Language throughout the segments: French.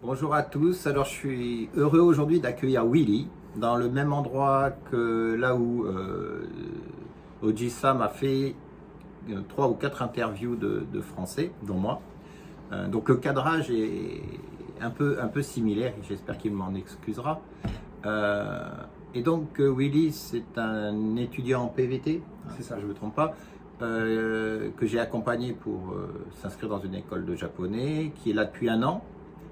Bonjour à tous, alors je suis heureux aujourd'hui d'accueillir Willy dans le même endroit que là où Oji-Sam a fait 3 ou 4 interviews de Français, dont moi. Donc le cadrage est un peu similaire, j'espère qu'il m'en excusera. Et donc Willy, c'est un étudiant en PVT, C'est ça. je ne me trompe pas, que j'ai accompagné pour s'inscrire dans une école de japonais, qui est là depuis 1 an,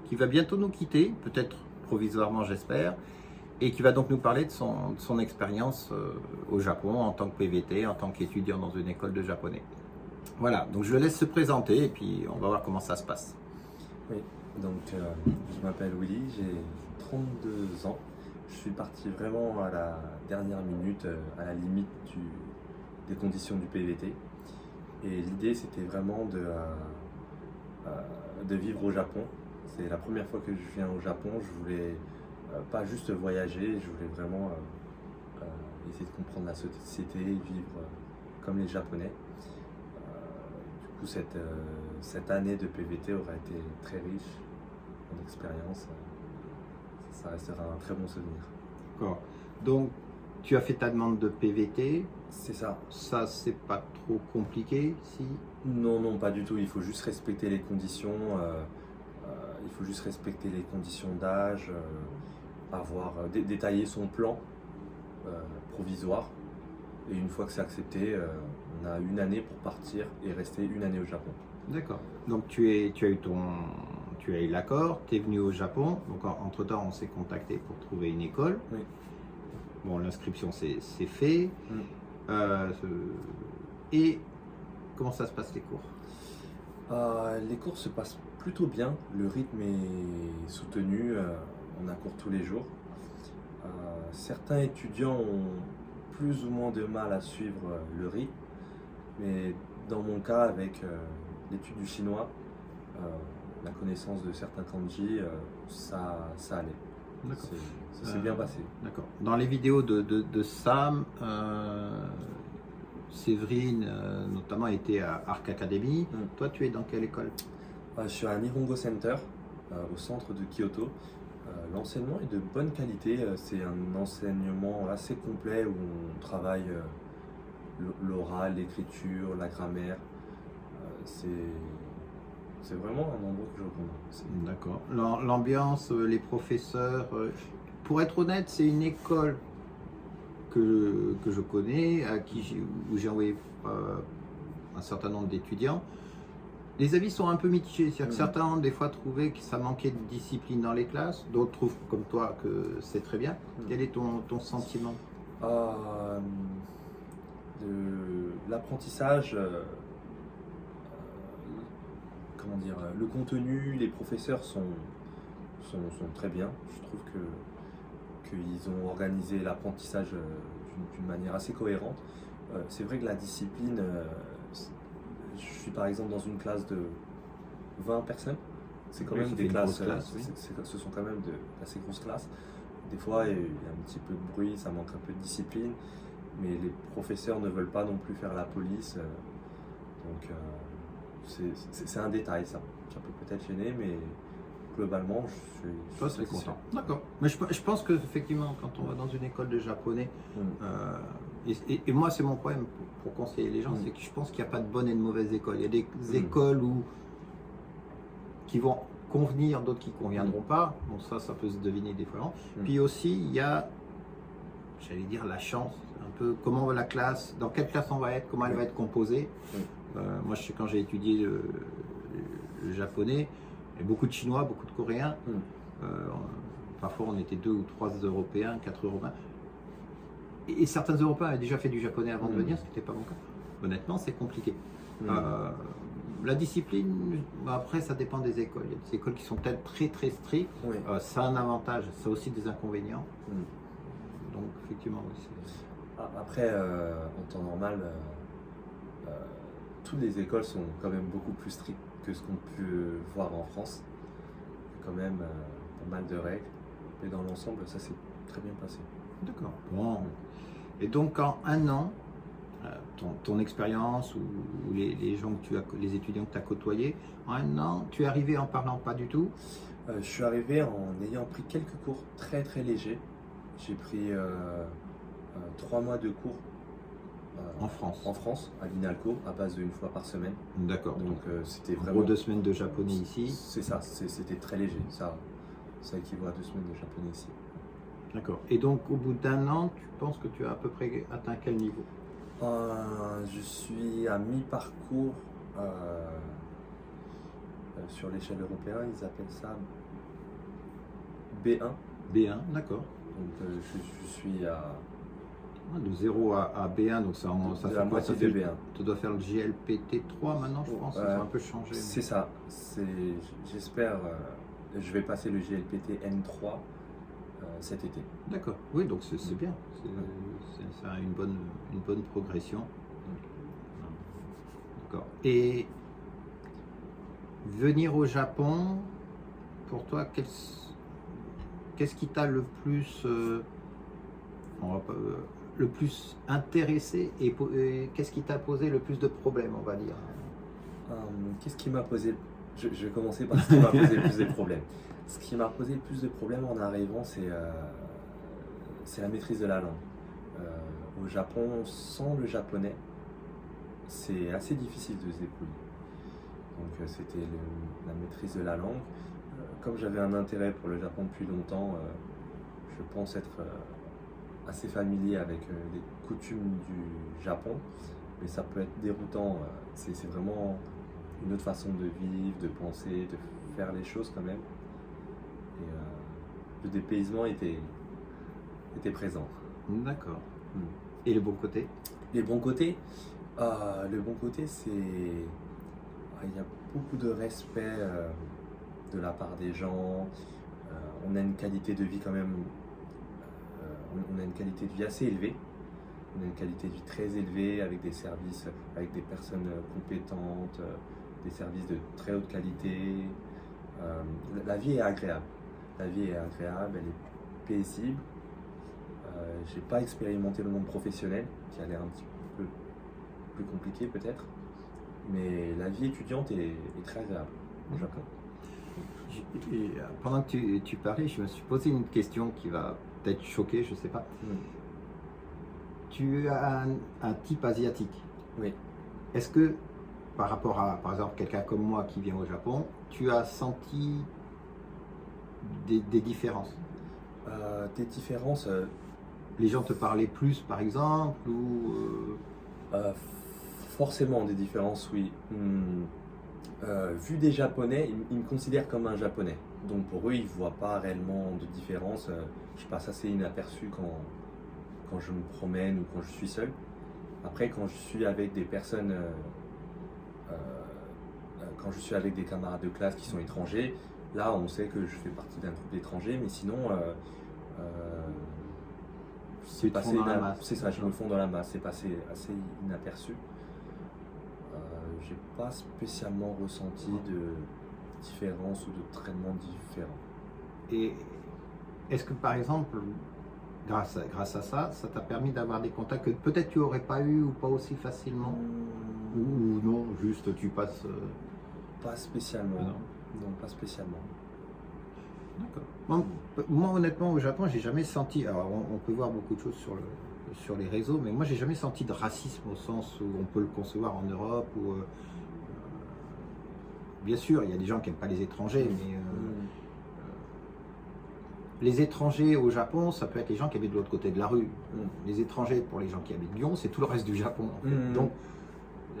qui va bientôt nous quitter, peut-être provisoirement j'espère, et qui va donc nous parler de son expérience au Japon en tant que PVT, en tant qu'étudiant dans une école de japonais. Voilà, donc je le laisse se présenter et puis on va voir comment ça se passe. Oui, donc je m'appelle Willy, j'ai 32 ans. Je suis parti vraiment à la dernière minute, à la limite des conditions du PVT. Et l'idée, c'était vraiment de vivre au Japon. C'est la première fois que je viens au Japon. Je voulais pas juste voyager, je voulais vraiment essayer de comprendre la société, vivre comme les Japonais. Du coup, cette année de PVT aura été très riche en expérience. Ça restera un très bon souvenir. D'accord. Donc tu as fait ta demande de PVT, C'est ça. ça c'est pas trop compliqué si? Non, non, pas du tout. Il faut juste respecter les conditions. Il faut juste respecter les conditions d'âge, détailler son plan provisoire. Et une fois que c'est accepté, on a 1 année pour partir et rester 1 année au Japon. D'accord. Donc tu as eu l'accord, tu es venu au Japon, donc entre-temps on s'est contacté pour trouver une école. Oui. Bon, l'inscription c'est fait. Mm. Et comment ça se passe les cours? Les cours se passent plutôt bien, le rythme est soutenu, on a cours tous les jours. Certains étudiants ont plus ou moins de mal à suivre le rythme, mais dans mon cas, avec l'étude du chinois, la connaissance de certains kanji, ça allait. D'accord. Ça s'est bien passé. D'accord. Dans les vidéos de Sam, Séverine notamment était à Arc Academy. Mm. Toi, tu es dans quelle école? Je suis à Nihongo Center, au centre de Kyoto. L'enseignement est de bonne qualité, c'est un enseignement assez complet où on travaille l'oral, l'écriture, la grammaire. C'est vraiment un endroit que je recommande. D'accord. L'ambiance, les professeurs, pour être honnête, c'est une école que je connais, où j'ai envoyé un certain nombre d'étudiants. Les avis sont un peu mitigés. C'est-à-dire que certains ont des fois trouvé que ça manquait de discipline dans les classes, d'autres trouvent comme toi que c'est très bien. Quel est ton sentiment? L'apprentissage, comment dire, le contenu, les professeurs sont très bien. Je trouve qu'ils ont organisé l'apprentissage d'une manière assez cohérente. C'est vrai que la discipline, je suis par exemple dans une classe de 20 personnes. C'est quand Oui, même ça des fait une classes, grosse classe, oui. ce sont quand même assez grosses classes. Des fois, il y a un petit peu de bruit, ça manque un peu de discipline, mais les professeurs ne veulent pas non plus faire la police. Donc, c'est un détail, ça peut peut-être gêner, mais globalement, je Toi, suis c'est satisfait. content. D'accord. Mais je pense que effectivement, quand on va dans une école de japonais, et moi, c'est mon problème pour conseiller les gens, c'est que je pense qu'il n'y a pas de bonne et de mauvaise école. Il y a des écoles qui vont convenir, d'autres qui ne conviendront pas. Bon, ça peut se deviner des fois. Puis aussi, il y a, j'allais dire, la chance. Un peu comment va la classe, dans quelle classe on va être, comment elle va être composée. Moi, je sais quand j'ai étudié le japonais, il y a beaucoup de Chinois, beaucoup de Coréens. Parfois, on était 2 ou 3 Européens, 4 Européens. Et certains Européens avaient déjà fait du japonais avant de venir, ce qui n'était pas mon cas. Honnêtement, c'est compliqué. La discipline, après, ça dépend des écoles. Il y a des écoles qui sont peut-être très très strictes. Ça a un avantage, ça a aussi des inconvénients. Donc, effectivement, oui. Après, en temps normal, toutes les écoles sont quand même beaucoup plus strictes que ce qu'on peut voir en France. Il y a quand même pas mal de règles, mais dans l'ensemble, ça s'est très bien passé. D'accord. Bon. Et donc, en 1 an, ton expérience ou les gens les étudiants que tu as côtoyés, en 1 an, tu es arrivé en parlant pas du tout? Je suis arrivé en ayant pris quelques cours très très légers. J'ai pris 3 mois de cours en France, à l'INALCO, à base d'une fois par semaine. D'accord. Donc c'était En vraiment... gros, 2 semaines de japonais ici. C'est ça, c'était très léger. Ça équivaut à 2 semaines de japonais ici. D'accord. Et donc, au bout d'un an, tu penses que tu as à peu près atteint quel niveau? Je suis à mi-parcours sur l'échelle européenne, ils appellent ça B1. B1, d'accord. Donc je suis à... De 0 à B1, donc ça de fait la quoi? moitié Ça de fait, B1. tu dois faire le JLPT 3 maintenant, je pense. Ça a un peu changé. C'est ça. J'espère, je vais passer le GLPT N3 cet été. D'accord. Oui, donc c'est bien. Ça a une bonne progression. D'accord. Et venir au Japon, pour toi, qu'est-ce qui t'a le plus, le plus intéressé et qu'est-ce qui t'a posé le plus de problèmes, on va dire? Qu'est-ce qui m'a posé... Je vais commencer par ce qui m'a posé le plus de problèmes. Ce qui m'a posé le plus de problèmes en arrivant, c'est la maîtrise de la langue. Au Japon, sans le japonais, c'est assez difficile de se débrouiller. Donc c'était la maîtrise de la langue. Comme j'avais un intérêt pour le Japon depuis longtemps, je pense être assez familier avec les coutumes du Japon, mais ça peut être déroutant. C'est vraiment une autre façon de vivre, de penser, de faire les choses quand même. Et le dépaysement était présent. D'accord. Et le bon côté? Le bon côté, c'est il y a beaucoup de respect de la part des gens. On a une qualité de vie quand même. On a une qualité de vie assez élevée. On a une qualité de vie très élevée avec des services, avec des personnes compétentes, des services de très haute qualité. La vie est agréable. La vie est agréable, elle est paisible. J'ai pas expérimenté le monde professionnel, qui a l'air un petit peu plus compliqué peut-être, mais la vie étudiante est très agréable au Japon. Pendant que tu parlais, je me suis posé une question qui va peut-être choquer, je sais pas. Tu as un type asiatique. Oui. Est-ce que, par rapport à, par exemple, quelqu'un comme moi qui vient au Japon, tu as senti des différences? Des différences Les gens te parlaient plus, par exemple, ou forcément des différences, oui. Vu des Japonais, ils me considèrent comme un Japonais. Donc pour eux, ils ne voient pas réellement de différence. Je passe assez inaperçu quand je me promène ou quand je suis seul. Après, quand je suis avec des personnes, quand je suis avec des camarades de classe qui sont étrangers, là, on sait que je fais partie d'un groupe d'étrangers, mais sinon, c'est ça, je me fonds dans la masse, c'est passé assez inaperçu. J'ai pas spécialement ressenti de différence ou de traitement différent. Et est-ce que par exemple, grâce à ça, ça t'a permis d'avoir des contacts que peut-être tu n'aurais pas eu ou pas aussi facilement? Ou non, juste tu passes... Pas spécialement. Non, pas spécialement. D'accord. Moi, honnêtement, au Japon, j'ai jamais senti... Alors, on peut voir beaucoup de choses sur les réseaux, mais moi, j'ai jamais senti de racisme au sens où on peut le concevoir en Europe. Ou, bien sûr, il y a des gens qui n'aiment pas les étrangers, mais les étrangers au Japon, ça peut être les gens qui habitent de l'autre côté de la rue. Les étrangers, pour les gens qui habitent Lyon, c'est tout le reste du Japon. En fait. Donc,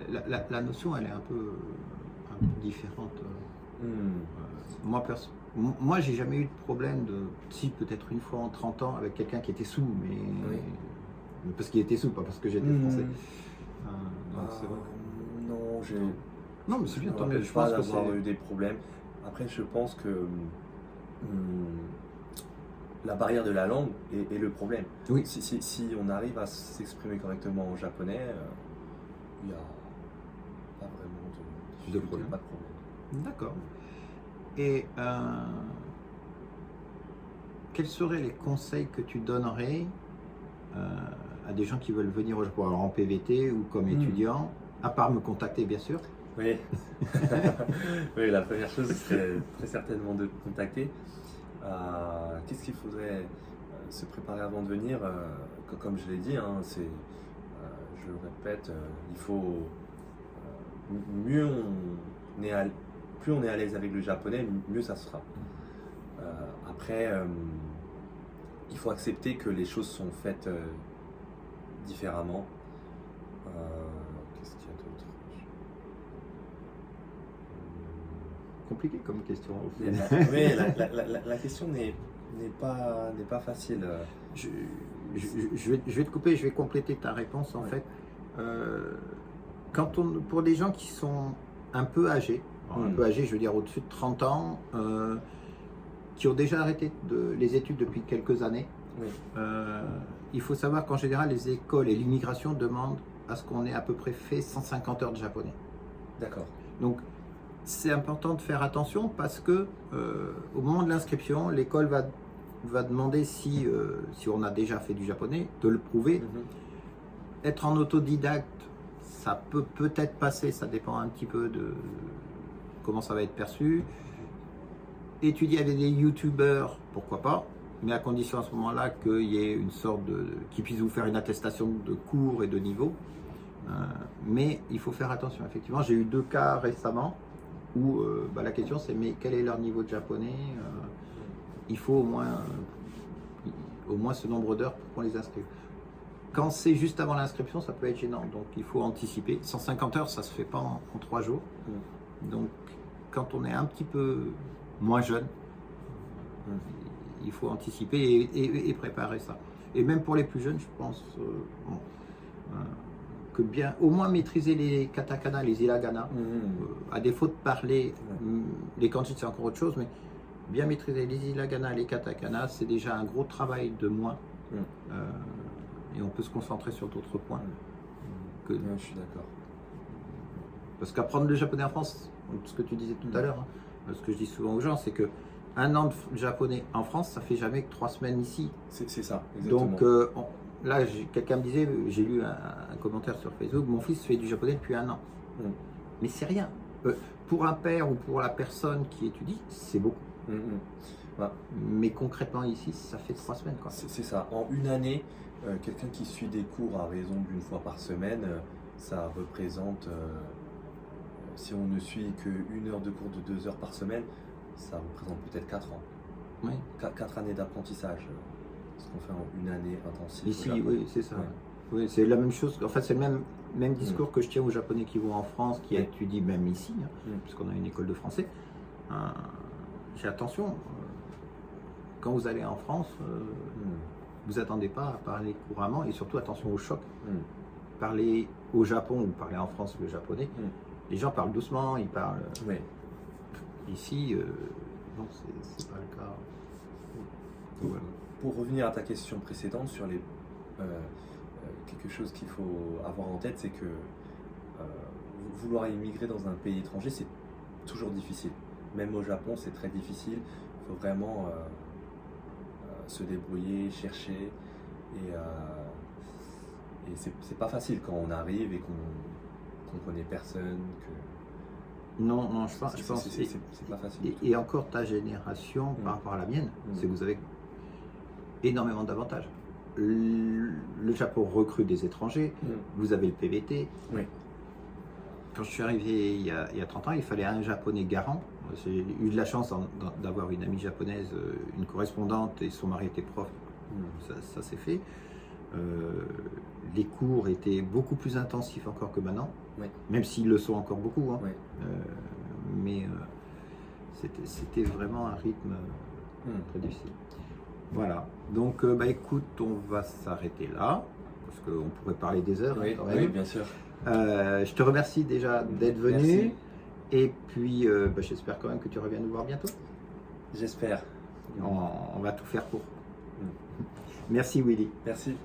la notion, elle est un peu différente. Moi, j'ai jamais eu de problème si peut-être une fois en 30 ans avec quelqu'un qui était sous, mais parce qu'il était sous, pas parce que j'étais français. C'est vrai. Non, mais c'est bien. Je ne pense pas avoir eu des problèmes. Après, je pense que la barrière de la langue est le problème. Oui. Si on arrive à s'exprimer correctement en japonais, il n'y a pas vraiment de problème. Pas de problème. D'accord. Et quels seraient les conseils que tu donnerais à des gens qui veulent venir au Japon, alors en PVT ou comme étudiant, à part me contacter bien sûr? Oui. Oui, la première chose serait très certainement de te contacter. Qu'est-ce qu'il faudrait se préparer avant de venir? Comme je l'ai dit, hein, je le répète, il faut mieux on est plus on est à l'aise avec le japonais, mieux ça sera. Après, il faut accepter que les choses sont faites différemment. Qu'est-ce qu'il y a d'autre? Compliqué comme question. Oui, la question n'est pas facile. Je vais te couper, je vais compléter ta réponse en fait. Pour des gens qui sont un peu âgés, un peu âgés, je veux dire au-dessus de 30 ans, qui ont déjà arrêté les études depuis quelques années, Oui. il faut savoir qu'en général les écoles et l'immigration demandent à ce qu'on ait à peu près fait 150 heures de japonais. D'accord. Donc c'est important de faire attention parce que au moment de l'inscription, l'école va demander si on a déjà fait du japonais, de le prouver. Être en autodidacte, ça peut peut-être passer, ça dépend un petit peu de comment ça va être perçu. Étudier avec des youtubeurs, pourquoi pas, mais à condition à ce moment-là qu'il y ait une sorte qui puisse vous faire une attestation de cours et de niveau. Mais il faut faire attention, effectivement. J'ai eu 2 cas récemment où la question c'est mais quel est leur niveau de japonais? Il faut au moins ce nombre d'heures pour qu'on les inscrive. Quand c'est juste avant l'inscription, ça peut être gênant, donc il faut anticiper. 150 heures, ça se fait pas en 3 jours. Donc quand on est un petit peu moins jeune, il faut anticiper et préparer ça. Et même pour les plus jeunes, je pense que bien au moins maîtriser les katakana, les hiragana, à défaut de parler, les kanji c'est encore autre chose, mais bien maîtriser les hiragana, les katakana, c'est déjà un gros travail de moins. Et on peut se concentrer sur d'autres points. Je suis d'accord. Parce qu'apprendre le japonais en France, ce que tu disais tout à l'heure, ce que je dis souvent aux gens, c'est que 1 an de japonais en France, ça fait jamais que 3 semaines ici. C'est ça, exactement. Donc là, quelqu'un me disait, j'ai lu un commentaire sur Facebook, mon fils fait du japonais depuis 1 an. Mais c'est rien. Pour un père ou pour la personne qui étudie, c'est beaucoup. Mais concrètement ici, ça fait 3 semaines. C'est ça. En 1 année, quelqu'un qui suit des cours à raison d'1 fois par semaine, ça représente, si on ne suit que 1 heure de cours de 2 heures par semaine, ça représente peut-être 4 ans. Oui. 4 années d'apprentissage, ce qu'on fait en 1 année intensive. Ici, oui, c'est ça. Oui, c'est la même chose. En fait, c'est le même discours que je tiens aux Japonais qui vont en France, qui étudient même ici, puisqu'on a une école de français. J'ai attention, quand vous allez en France, vous attendez pas à parler couramment et surtout attention au choc. Parler au Japon ou parler en France le japonais, les gens parlent doucement, ils parlent. Ici, non, c'est pas le cas. Voilà. Pour revenir à ta question précédente sur quelque chose qu'il faut avoir en tête, c'est que vouloir immigrer dans un pays étranger, c'est toujours difficile. Même au Japon, c'est très difficile. Il faut vraiment se débrouiller, chercher. Et c'est pas facile quand on arrive et qu'on connaît personne. Non, je pense que c'est pas facile. Et encore ta génération par rapport à la mienne, c'est que vous avez énormément d'avantages. Le Japon recrute des étrangers, vous avez le PVT. Quand je suis arrivé il y a 30 ans, il fallait un japonais garant. J'ai eu de la chance d'avoir une amie japonaise, une correspondante, et son mari était prof. Ça s'est fait. Les cours étaient beaucoup plus intensifs encore que maintenant, même s'ils le sont encore beaucoup. Mais c'était vraiment un rythme très difficile. Voilà. Donc, écoute, on va s'arrêter là, parce qu'on pourrait parler des heures. Oui, bien sûr. Je te remercie déjà d'être venu. Merci. Et puis, j'espère quand même que tu reviens nous voir bientôt. J'espère. On va tout faire pour. Merci Willy. Merci.